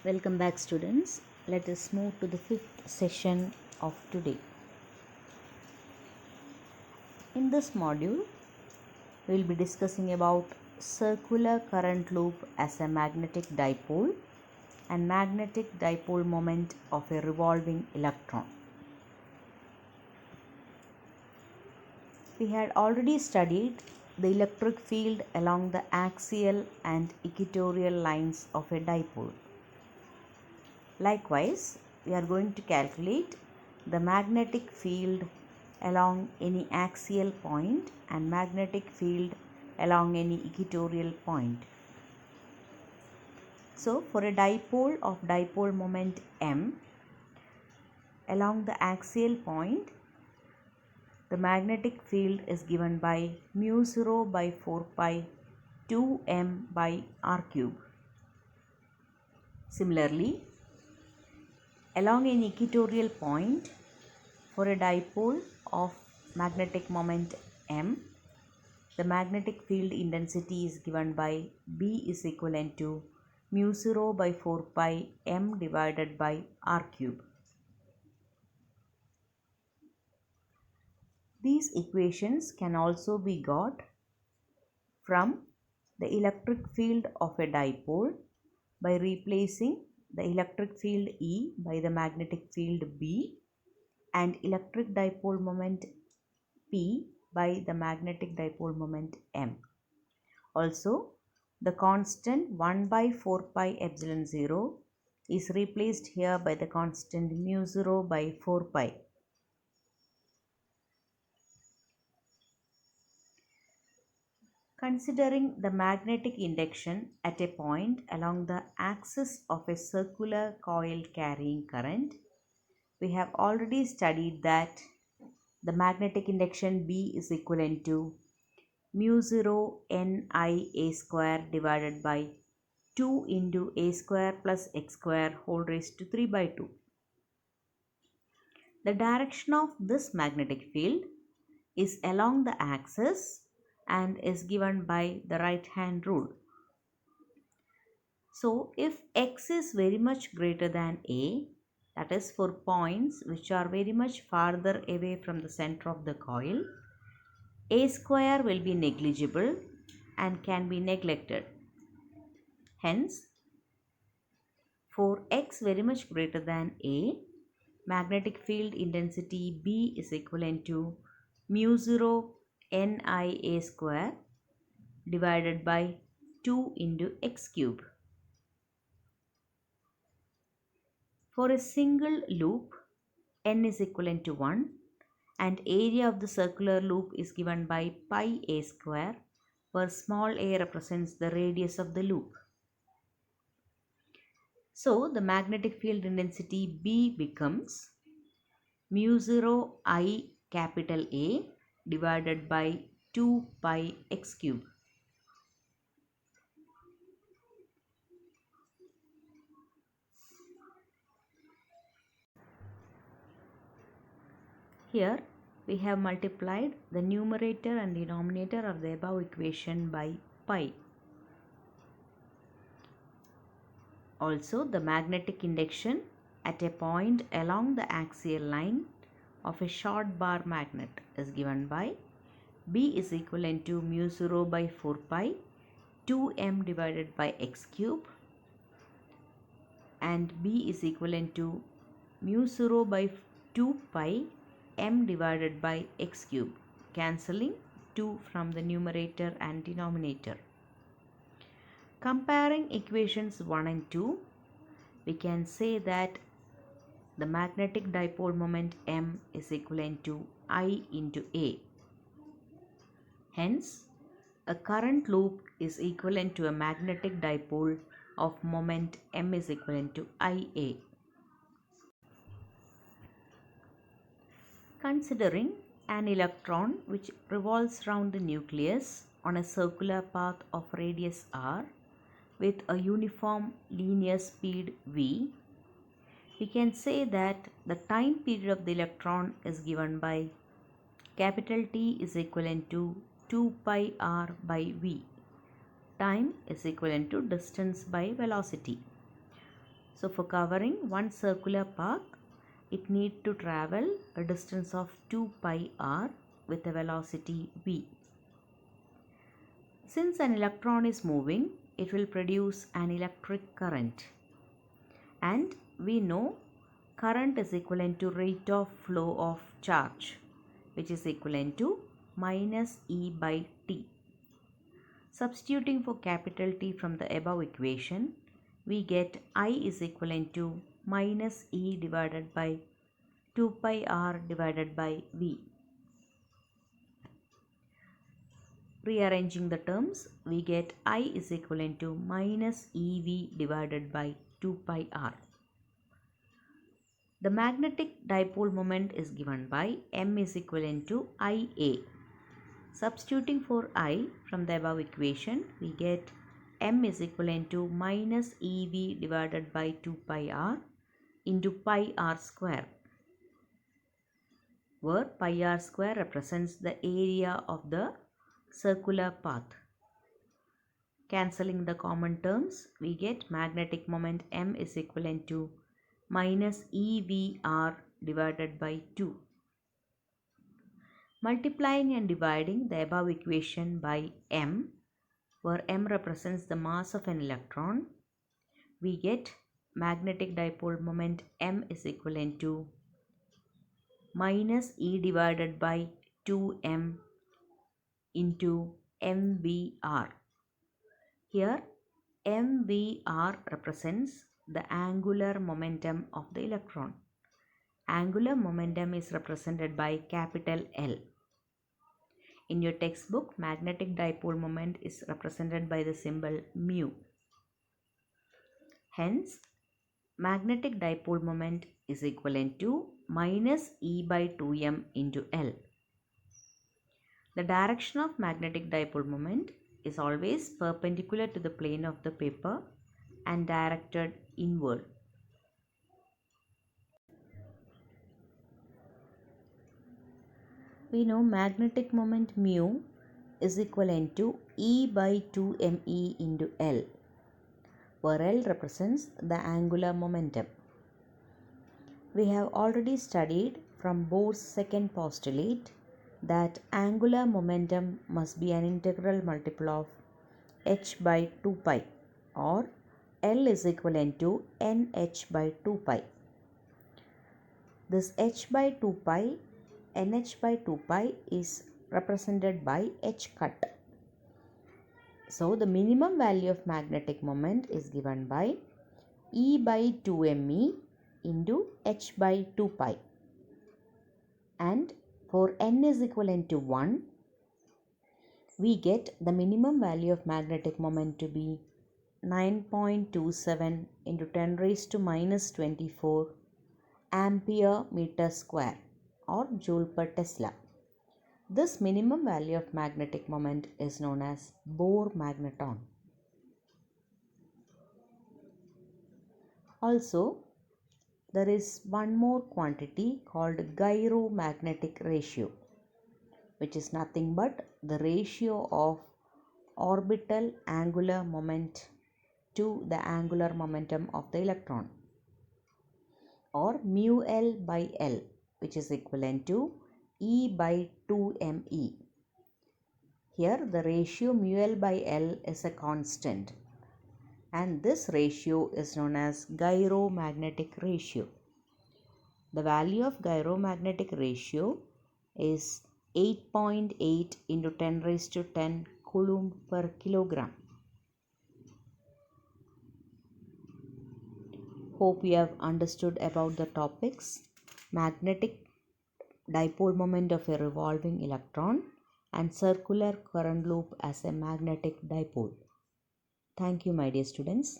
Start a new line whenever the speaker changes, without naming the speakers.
Welcome back, students. Let us move to the fifth session of today. In this module, we will be discussing about circular current loop as a magnetic dipole and magnetic dipole moment of a revolving electron. We had already studied the electric field along the axial and equatorial lines of a dipole. Likewise, we are going to calculate the magnetic field along any axial point and magnetic field along any equatorial point. So, for a dipole of dipole moment m, along the axial point, the magnetic field is given by mu 0 by 4 pi 2m by r cube. Similarly, along an equatorial point, for a dipole of magnetic moment m, the magnetic field intensity is given by B is equivalent to mu 0 by 4 pi m divided by r cube. These equations can also be got from the electric field of a dipole by replacing the electric field E by the magnetic field B and electric dipole moment P by the magnetic dipole moment M. Also, the constant 1 by 4 pi epsilon 0 is replaced here by the constant mu 0 by 4 pi. Considering the magnetic induction at a point along the axis of a circular coil carrying current, we have already studied that the magnetic induction B is equivalent to mu 0 n I a square divided by 2 into a square plus x square whole raised to 3 by 2. The direction of this magnetic field is along the axis and is given by the right hand rule. So, if x is very much greater than a, that is for points which are very much farther away from the center of the coil, a square will be negligible and can be neglected. Hence, for x very much greater than a, magnetic field intensity B is equivalent to mu 0 n I a square divided by 2 into x cube. For a single loop, n is equivalent to 1 and area of the circular loop is given by pi a square, where small a represents the radius of the loop. So, the magnetic field intensity B becomes mu 0 I capital A divided by 2 pi x cube. Here we have multiplied the numerator and denominator of the above equation by pi. Also, the magnetic induction at a point along the axial line of a short bar magnet is given by B is equivalent to mu 0 by 4 pi 2m divided by x cube and B is equivalent to mu 0 by 2 pi m divided by x cube, cancelling 2 from the numerator and denominator. Comparing equations 1 and 2, we can say that the magnetic dipole moment m is equivalent to I into A. Hence, a current loop is equivalent to a magnetic dipole of moment m is equivalent to Ia. Considering an electron which revolves round the nucleus on a circular path of radius r with a uniform linear speed v, we can say that the time period of the electron is given by capital T is equivalent to 2 pi r by v. Time is equivalent to distance by velocity. So for covering one circular path, it needs to travel a distance of 2 pi r with a velocity v. Since an electron is moving, it will produce an electric current. And we know current is equivalent to rate of flow of charge, which is equivalent to minus E by T. Substituting for capital T from the above equation, we get I is equivalent to minus E divided by 2 pi r divided by V. Rearranging the terms, we get I is equivalent to minus EV divided by 2 pi r. The magnetic dipole moment is given by M is equivalent to IA. Substituting for I from the above equation, we get M is equivalent to minus EV divided by 2 pi r into pi r square, where pi r square represents the area of the circular path. Cancelling the common terms, we get magnetic moment M is equivalent to minus EVR divided by 2. Multiplying and dividing the above equation by M, where M represents the mass of an electron, we get magnetic dipole moment M is equivalent to minus E divided by 2M into MVR. Here MVR represents the angular momentum of the electron. Angular momentum is represented by capital L. In your textbook, magnetic dipole moment is represented by the symbol mu. Hence, magnetic dipole moment is equivalent to minus E by 2m into L. The direction of magnetic dipole moment is always perpendicular to the plane of the paper and directed inward. We know magnetic moment mu is equivalent to E by 2me into L, where L represents the angular momentum. We have already studied from Bohr's second postulate that angular momentum must be an integral multiple of h by 2 pi, or L is equivalent to nh by 2 pi. This h by 2 pi, nh by 2 pi is represented by h cut. So the minimum value of magnetic moment is given by E by 2me into h by 2 pi. And for n is equivalent to 1, we get the minimum value of magnetic moment to be 9.27 into 10 raised to minus 24 ampere meter square, or joule per Tesla. This minimum value of magnetic moment is known as Bohr magneton. Also, there is one more quantity called gyromagnetic ratio, which is nothing but the ratio of orbital angular moment to the angular momentum of the electron, or mu L by L, which is equivalent to E by 2me. Here the ratio mu L by L is a constant, and this ratio is known as gyromagnetic ratio. The value of gyromagnetic ratio is 8.8 into 10 raised to 10 coulomb per kilogram. Hope you have understood about the topics magnetic dipole moment of a revolving electron and circular current loop as a magnetic dipole. Thank you, my dear students.